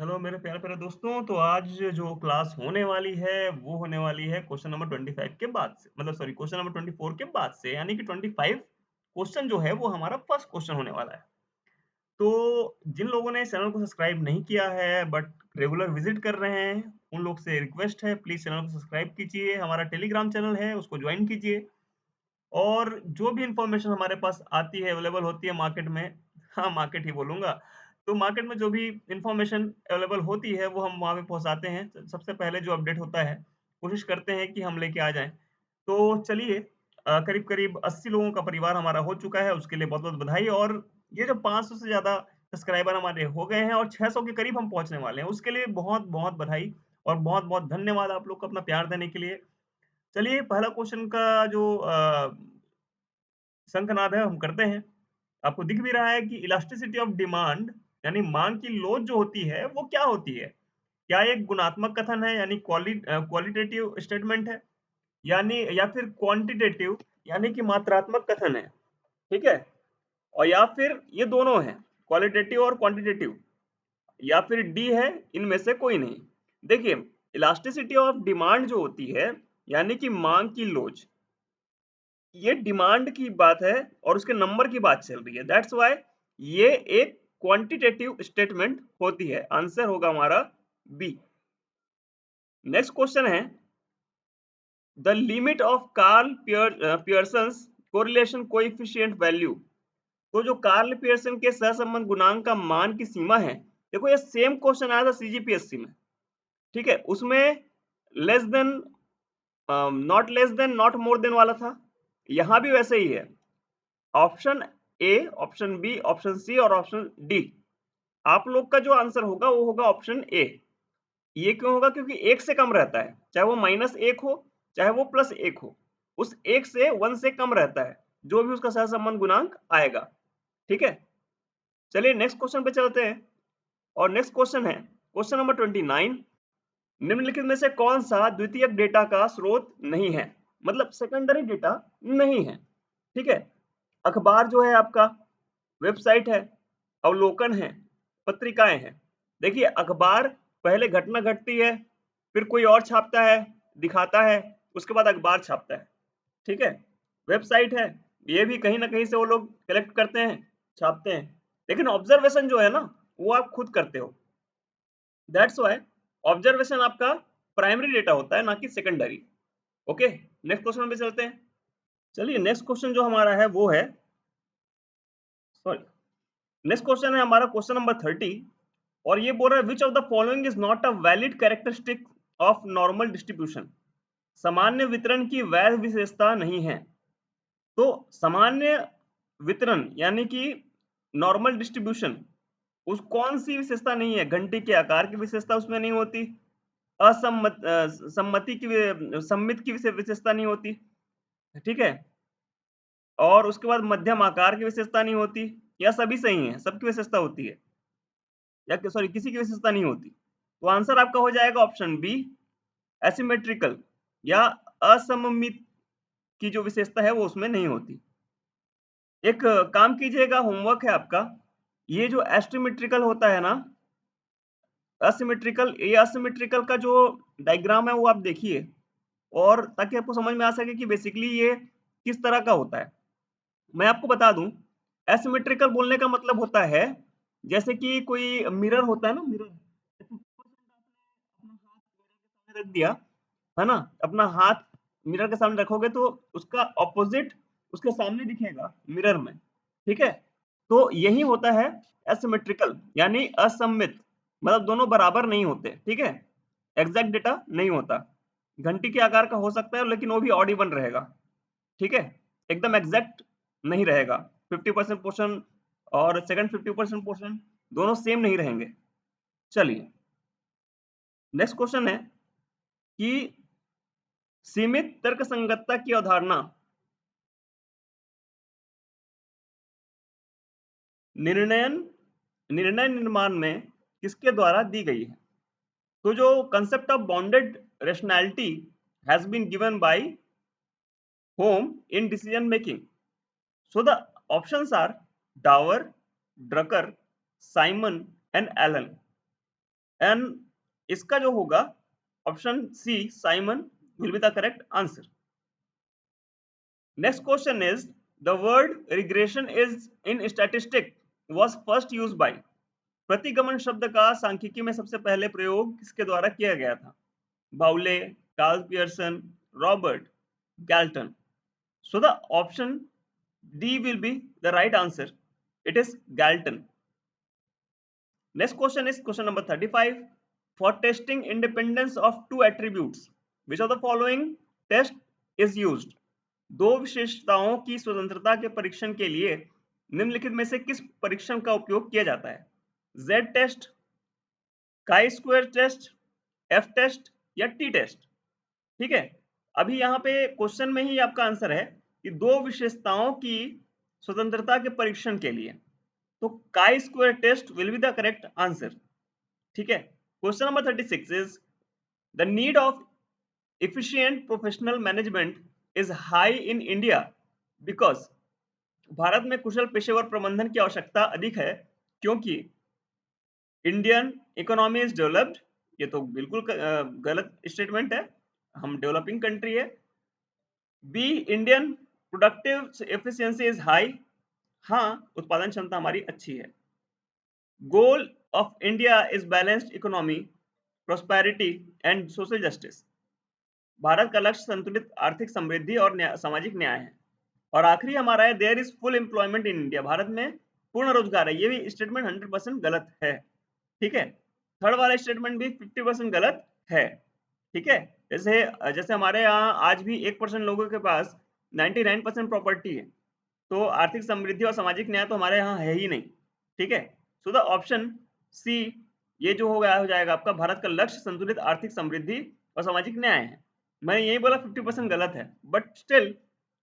Hello मेरे प्यारे प्यारे दोस्तों। तो आज जो क्लास होने वाली है वो होने वाली है क्वेश्चन नंबर 25 के बाद से, मतलब सॉरी, क्वेश्चन नंबर 24 के बाद से, यानी कि 25 क्वेश्चन जो है वो हमारा फर्स्ट क्वेश्चन होने वाला है। तो जिन लोगों ने चैनल को सब्सक्राइब नहीं किया है बट रेगुलर विजिट कर रहे हैं, उन लोग से रिक्वेस्ट है, प्लीज चैनल को सब्सक्राइब कीजिए। हमारा टेलीग्राम चैनल है, उसको ज्वाइन कीजिए। और जो भी इंफॉर्मेशन हमारे पास आती है, अवेलेबल होती है मार्केट में, हाँ मार्केट ही बोलूँगा, तो मार्केट में जो भी इंफॉर्मेशन अवेलेबल होती है वो हम वहाँ पे पहुँचाते हैं। सबसे पहले जो अपडेट होता है, कोशिश करते हैं कि हम लेके आ जाएँ। तो चलिए, करीब-करीब 80 लोगों का परिवार हमारा हो चुका है, उसके लिए बहुत-बहुत बधाई। और ये जो 500 से ज़्यादा सब्सक्राइबर हमारे हो गए हैं और 600 के करीब हम पहुँचने वाले हैं, उसके लिए बहुत-बहुत बधाई और बहुत-बहुत धन्यवाद आप लोग को अपना प्यार देने के लिए। चलिए, पहला क्वेश्चन का जो शंखनाद है हम करते हैं। आपको दिख भी रहा है कि इलास्टिसिटी ऑफ डिमांड यानी मांग की लोच जो होती है वो क्या होती है? क्या ये एक गुणात्मक कथन है यानी क्वालिटेटिव स्टेटमेंट है? यानी या फिर क्वांटिटेटिव यानी कि मात्रात्मक कथन है, ठीक है? और या फिर ये दोनों हैं, क्वालिटेटिव और क्वांटिटेटिव, या फिर डी है, इनमें से कोई नहीं। देखिए, इलास्टिसिटी ऑफ डिमांड जो होती है यानी कि मांग की लोच, ये डिमांड की बात है और उसके नंबर की बात चल रही है। दैट्स व्हाई ये एक क्वांटिटेटिव स्टेटमेंट होती है। आंसर होगा हमारा बी। नेक्स्ट क्वेश्चन है, the limit of Karl Pearson's correlation coefficient value. तो जो कार्ल पियर्सन के सहसंबंध गुणांक का मान की सीमा है, देखो ये सेम क्वेश्चन आया था सीजीपीएससी में, ठीक है? उसमें less than, not less than, not more than वाला था। यहाँ भी वैसे ही है। Option A, option B, option C और ऑप्शन डी। आप लोग का जो आंसर होगा वो होगा ऑप्शन ए। ये क्यों होगा? क्योंकि एक से कम रहता है, चाहे वो -1 हो चाहे वो +1 हो, उस एक से 1 से कम रहता है जो भी उसका सहसंबंध गुणांक आएगा, ठीक है? चलिए नेक्स्ट क्वेश्चन पे चलते हैं। और नेक्स्ट क्वेश्चन है क्वेश्चन नंबर 29। निम्नलिखित में से कौन सा द्वितीयक डेटा का स्रोत नहीं है? मतलब सेकेंडरी डेटा नहीं है, ठीक है? अखबार जो है आपका, वेबसाइट है, अवलोकन है, पत्रिकाएं हैं। देखिए, अखबार पहले घटना घटती है, फिर कोई और छापता है, दिखाता है, उसके बाद अखबार छापता है, ठीक है? वेबसाइट है, ये भी कहीं ना कहीं से वो लोग कलेक्ट करते हैं, छापते हैं। लेकिन ऑब्जर्वेशन जो है ना, वो आप खुद करते हो। दैट्स व्हाई ऑब्जर्वेशन आपका प्राइमरी डेटा होता है, ना कि सेकेंडरी। ओके, नेक्स्ट क्वेश्चन पे चलते हैं। चलिए, नेक्स्ट क्वेश्चन जो हमारा है वो है, सॉरी, नेक्स्ट क्वेश्चन है हमारा क्वेश्चन नंबर 30। और ये बोल रहा है, which of the following is not a valid characteristic of normal distribution. सामान्य वितरण की वैध विशेषता नहीं है। तो सामान्य वितरण यानी कि नॉर्मल डिस्ट्रीब्यूशन, उस कौन सी विशेषता नहीं है? घंटी के आकार की विशेषता उसमें नहीं होती, सम्मति की सम्मित की विशेषता नहीं होती, ठीक है? और उसके बाद मध्यम आकार की विशेषता नहीं होती, या सभी सही है, सबकी विशेषता होती है, या सॉरी किसी की विशेषता नहीं होती। तो आंसर आपका हो जाएगा ऑप्शन बी, एसिमेट्रिकल या असममित की जो विशेषता है वो उसमें नहीं होती। एक काम कीजिएगा, होमवर्क है आपका, ये जो एस्टिमेट्रिकल होता है ना, असिमेट्रिकल, ये असिमेट्रिकल का जो डायग्राम है वो आप देखिए, और ताकि आपको समझ में आ सके कि बेसिकली ये किस तरह का होता है। मैं आपको बता दूं, एसिमेट्रिकल बोलने का मतलब होता है, जैसे कि कोई मिरर होता है ना, मिरर रख दिया, है ना? अपना हाथ मिरर के सामने रखोगे तो उसका ऑपोजिट उसके सामने दिखेगा मिरर में, ठीक है? तो यही होता है एसिमेट्रिकल यानी असममित, मतलब दोनों बराबर नहीं होते, ठीक है? एग्जैक्ट डेटा नहीं होता। घंटी के आकार का हो सकता है लेकिन वो भी ऑड इवन रहेगा, ठीक है? एकदम एग्जैक्ट नहीं रहेगा। 50% पोर्शन और सेकंड 50% पोर्शन दोनों सेम नहीं रहेंगे। चलिए, नेक्स्ट क्वेश्चन है कि सीमित तर्कसंगतता की अवधारणा निर्णयन निर्णय निर्माण में किसके द्वारा दी गई है? तो जो concept of bounded rationality has been given by whom in decision making? So the options are Dower, Drucker, Simon and Allen. And इसका जो होगा option C Simon will be the correct answer. Next question is the word regression is in statistic was first used by। प्रतिगमन शब्द का सांख्यिकी में सबसे पहले प्रयोग किसके द्वारा किया गया था? Bowley, Karl Pearson, Robert Galton. So the option D will be the right answer. It is Galton. Next question is question number 35. For testing independence of two attributes, which of the following test is used? दो विशेषताओं की स्वतंत्रता के परीक्षण के लिए निम्नलिखित में से किस परीक्षण का उपयोग किया जाता है? Z test, chi square test, F test या T टेस्ट? ठीक है, अभी यहाँ पे क्वेश्चन में ही आपका आंसर है कि दो विशेषताओं की स्वतंत्रता के परीक्षण के लिए, तो chi square test will be the correct answer. ठीक है, question number 36 is the need of efficient professional management is high in India because. Bharat में कुशल पेशेवर प्रबंधन की आवश्यकता अधिक है क्योंकि इंडियन इकोनॉमी इज डेवलप्ड। ये तो बिल्कुल गलत स्टेटमेंट है, हम डेवलपिंग कंट्री है। B Indian productive efficiency is high, हाँ उत्पादन क्षमता हमारी अच्छी है। Goal of India is balanced economy, prosperity and social justice. Bharat का लक्ष्य संतुलित आर्थिक समृद्धि और सामाजिक न्याय है। और आखिरी हमारा है there is full employment in India, Bharat में पूर्ण रोजगार है। ये भी स्टेटमेंट 100% गलत है। ठीक है, थर्ड वाला स्टेटमेंट भी 50% गलत है। ठीक है, जैसे जैसे हमारे यहाँ आज भी 1% लोगों के पास 99% प्रॉपर्टी है, तो आर्थिक समृद्धि और सामाजिक न्याय तो हमारे यहाँ है ही नहीं। ठीक है, सो द ऑप्शन सी ये जो हो जाएगा आपका, भारत का लक्ष्य संतुलित आर्थिक समृद्धि और सामाजिक न्याय है। मैंने यही बोला 50% गलत है, but still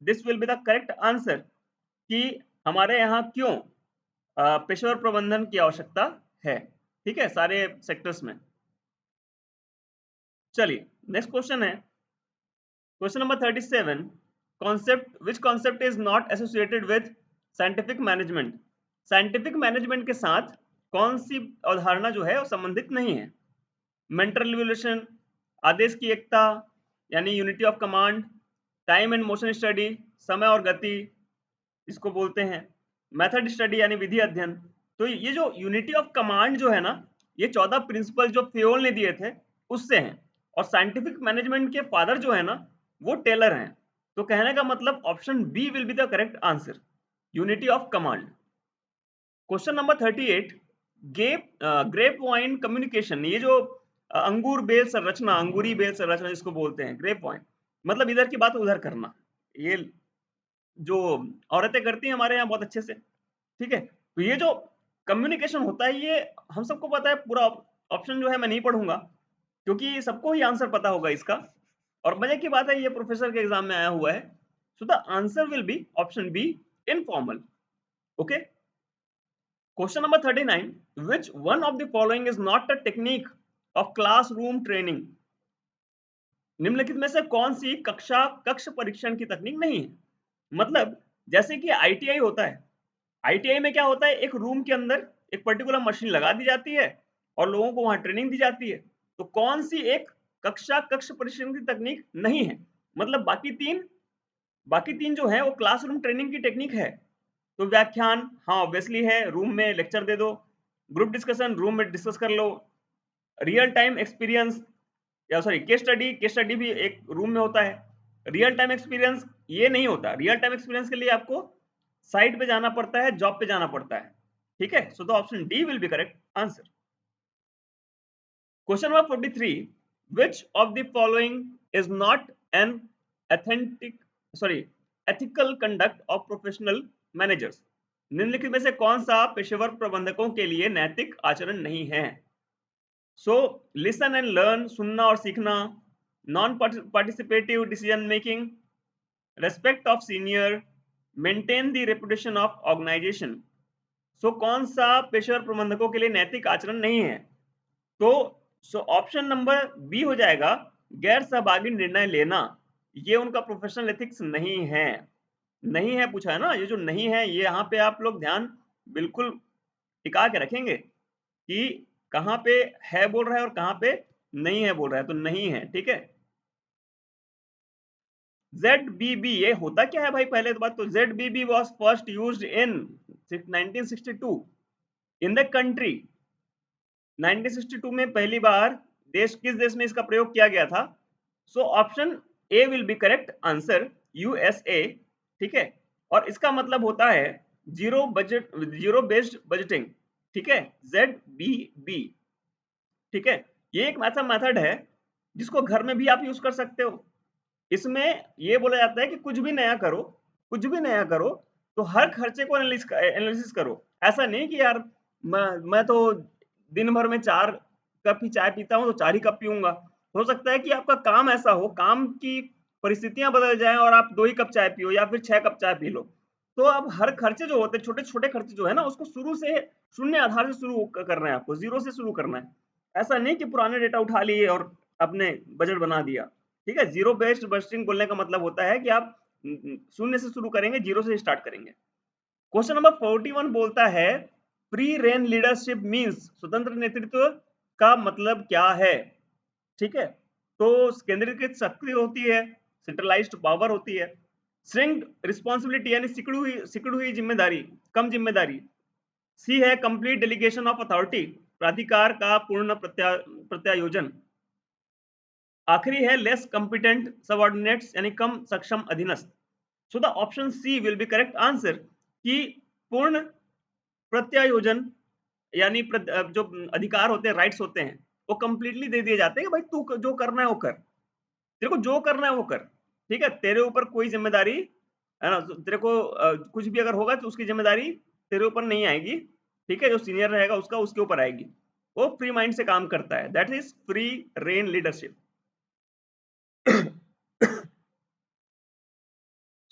this will be the correct answer कि हमारे यहाँ क्यों पेशेवर प्रबंधन की आवश्यकता है। ठीक है, सारे सेक्टर्स में। चलिए नेक्स्ट क्वेश्चन है question number 37। Concept which concept is not associated with scientific management. Scientific management के साथ कौन सी अवधारणा जो है वो संबंधित नहीं है? मेंटल रिवोल्यूशन, आदेश की एकता यानी unity of command, time and motion study, समय और गति इसको बोलते हैं, मेथड स्टडी यानी विधि अध्ययन। तो ये जो यूनिटी ऑफ कमांड जो है ना, ये 14 प्रिंसिपल जो फेयोल ने दिए थे उससे हैं। और साइंटिफिक मैनेजमेंट के फादर जो है ना वो टेलर हैं। तो कहने का मतलब option B will be the correct answer, unity of command. Question number 38। Grapevine communication, ये जो अंगूर बेल संरचना, अंगूरी बेल संरचना जिसको बोलते हैं ग्रेप वाइन, मतलब इधर की बात उधर करना, ये जो औरतें करती हैं हमारे यहाँ बहुत अच्छे से। ठीक है, तो ये जो कम्युनिकेशन होता है ये हम सबको पता है। पूरा ऑप्शन जो है मैं नहीं पढ़ूंगा क्योंकि सबको ही आंसर पता होगा इसका। और मजे की बात है ये प्रोफेसर के एग्जाम में आया हुआ है। So the answer will be option B, informal. Okay, question number 39। Which one of the following is not a technique of classroom training. निम्नलिखित में से कौन सी कक्ष परीक्षण की तकनीक नहीं है? मतलब जैसे कि आईटीआई होता है, आईटीआई में क्या होता है, एक रूम के अंदर एक पर्टिकुलर मशीन लगा दी जाती है और लोगों को वहां ट्रेनिंग दी जाती है। तो कौन सी एक कक्ष परीक्षण की तकनीक नहीं है? मतलब बाकी तीन जो है वो क्लासरूम ट्रेनिंग की टेक्निक है। तो व्याख्यान, हाँ ऑब्वियसली है, रूम में लेक्चर दे दो। ग्रुप डिस्कशन, रूम में डिस्कस कर लो। रियल टाइम एक्सपीरियंस या सॉरी केस स्टडी भी एक रूम में होता है। रियल टाइम एक्सपीरियंस ये नहीं होता, रियल टाइम एक्सपीरियंस के लिए आपको साइट पे जाना पड़ता है, जॉब पे जाना पड़ता है। ठीक है, so the option D will be correct answer. Question number 43। Which of the following is not an ethical conduct of professional managers. निम्नलिखित में से कौन सा पेशेवर प्रबंधकों के लिए नैतिक आचरण नहीं है? सो लिसन एंड लर्न, सुनना और सीखना, non participative decision making, respect of senior, maintain the reputation of organisation. So कौन सा पेशेवर प्रबंधकों के लिए नैतिक आचरण नहीं है? तो ऑप्शन नंबर बी हो जाएगा, गैर सहभागी निर्णय लेना। ये उनका प्रोफेशनल एथिक्स नहीं है। नहीं है पूछा है ना, ये जो नहीं है ये यहाँ पे आप लोग ध्यान बिल्कुल टिका के रखेंगे कि कहां पे है बोल रहा है और कहां पे नहीं है बोल रहा है, तो नहीं है, ठीक है। ZBB ये होता क्या है भाई, पहले तो बात तो ZBB was first used in 1962 in the country। 1962 में पहली बार किस देश में इसका प्रयोग किया गया था? So option A will be correct answer, USA, ठीक है। और इसका मतलब होता है जीरो बेस्ड बजटिंग, ठीक है, ZBB, ठीक है। ये एक ऐसा मेथड है जिसको घर में भी आप यूज कर सकते हो। इसमें ये बोला जाता है कि कुछ भी नया करो, कुछ भी नया करो, तो हर खर्चे को एनालिसिस करो। ऐसा नहीं कि यार मैं तो दिन भर में 4 कप ही चाय पीता हूँ, तो 4 ही कप पीऊँगा। हो सकता है कि आपका काम ऐसा हो, काम की परिस्थितियाँ बदल जाएँ और आप 2 ही कप चाय पियो या फिर 6 कप चाय पी लो। तो अब हर खर्चे जो होते हैं, छोटे-छोटे खर्चे जो है ना, उसको शुरू से शून्य आधार से शुरू करना है आपको, ज़ीरो से शुरू करना है। ऐसा नहीं कि पुराने डेटा उठा लिए और अपने बजट बना दिया। ठीक है, जीरो बेस्ड बजटिंग बोलने का मतलब होता है कि आप शून्य से शुरू करेंगे, जीरो से स्टार्ट करेंगे। क्वेश्चन नंबर 41 बोलता है फ्री रेन लीडरशिप मींस स्वतंत्र नेतृत्व का मतलब क्या है? ठीक है, तो केंद्रीकृत शक्ति होती है, सेंट्रलाइज्ड पावर होती है, श्रिंक्ड रिस्पॉन्सिबिलिटी यानी सिकुड़ी हुई जिम्मेदारी, कम जिम्मेदारी, सी है कंप्लीट डेलीगेशन ऑफ अथॉरिटी, प्राधिकार का पूर्ण प्रत्यायोजन, आखिरी है लेस कॉम्पिटेंट सबऑर्डिनेट्स यानी कम सक्षम अधीनस्थ। So the option C will be correct answer कि पूर्ण प्रत्यायोजन यानी जो अधिकार होते हैं, राइट्स होते हैं, वो कंप्लीटली दे दिए जाते हैं कि भाई तू जो करना है वो कर, तेरे को जो करना है वो कर, ठीक है, तेरे ऊपर कोई जिम्मेदारी है ना, तेरे को कुछ भी अगर होगा तो उसकी जिम्मेदारी तेरे ऊपर नहीं आएगी, ठीक है, जो सीनियर रहेगा उसका उसके ऊपर आएगी। वो फ्री माइंड से काम करता है, that is free rein leadership.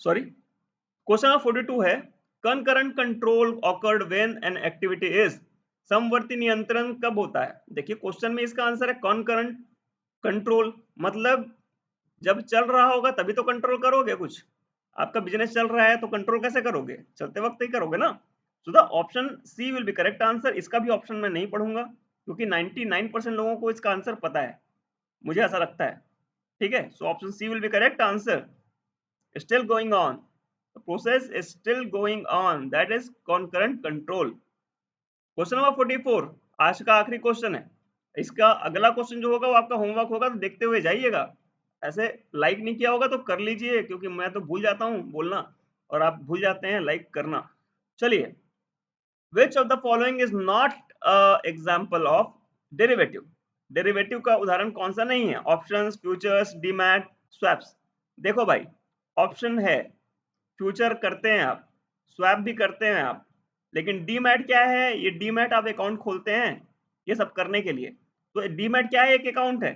Sorry, question number 42 है concurrent control awkward when an activity is, समवर्ती नियंत्रण कब होता है? देखिए क्वेश्चन में इसका आंसर है कॉन्करेंट कंट्रोल, मतलब जब चल रहा होगा तभी तो कंट्रोल करोगे। कुछ आपका बिजनेस चल रहा है तो कंट्रोल कैसे करोगे? चलते वक्त ही करोगे ना। So the option C will be correct answer. इसका भी ऑप्शन मैं नहीं पढ़ूंगा क्योंकि 99% लोगों को इसका आंसर पता है, मुझे ऐसा लगता है, ठीक है। So option C will be correct answer. still going on, the process is still going on, that is concurrent control। Question number 44 आज का आखिरी क्वेश्चन है। इसका अगला क्वेश्चन जो होगा वो आपका होमवर्क होगा, तो देखते हुए जाइएगा। ऐसे लाइक नहीं किया होगा तो कर लीजिए, क्योंकि मैं तो भूल जाता हूँ बोलना और आप भूल जाते हैं लाइक करना। चलिए, which of the following is not a example of derivative? Derivative का उदाहरण कौन सा नहीं है? Options, futures, demat, swaps. देखो भाई, ऑप्शन है फ्यूचर करते हैं आप, स्वैप भी करते हैं आप, लेकिन डीमैट क्या है? ये डीमैट आप अकाउंट खोलते हैं ये सब करने के लिए। तो डीमैट क्या है? एक अकाउंट है।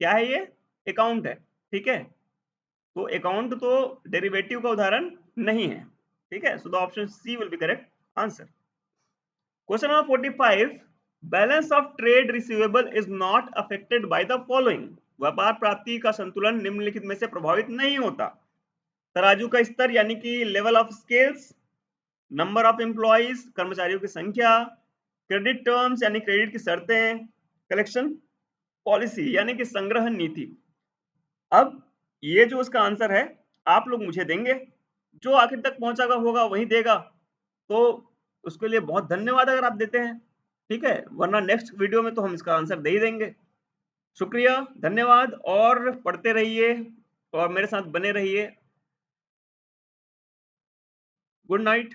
क्या है ये? अकाउंट है, ठीक है। तो अकाउंट तो डेरिवेटिव का उदाहरण नहीं है, ठीक है। So the option C will be correct answer. Question number 45 balance of trade receivable is not affected by the following, व्यापार प्राप्ति का संतुलन निम्नलिखित में से प्रभावित नहीं होता। तराजू का स्तर यानी कि level of scales, number of employees कर्मचारियों की संख्या, क्रेडिट टर्म्स यानी क्रेडिट की शर्तें, कलेक्शन पॉलिसी यानी कि संग्रह नीति। अब ये जो इसका आंसर है आप लोग मुझे देंगे, जो आखिर तक पहुंचा होगा वही देगा, तो उसके लिए बहुत धन्यवाद अगर आप देते हैं, ठीक है, वरना नेक्स्ट वीडियो में तो हम इसका आंसर दे ही देंगे। शुक्रिया, धन्यवाद, और पढ़ते रहिए और मेरे साथ बने रहिए। Good night.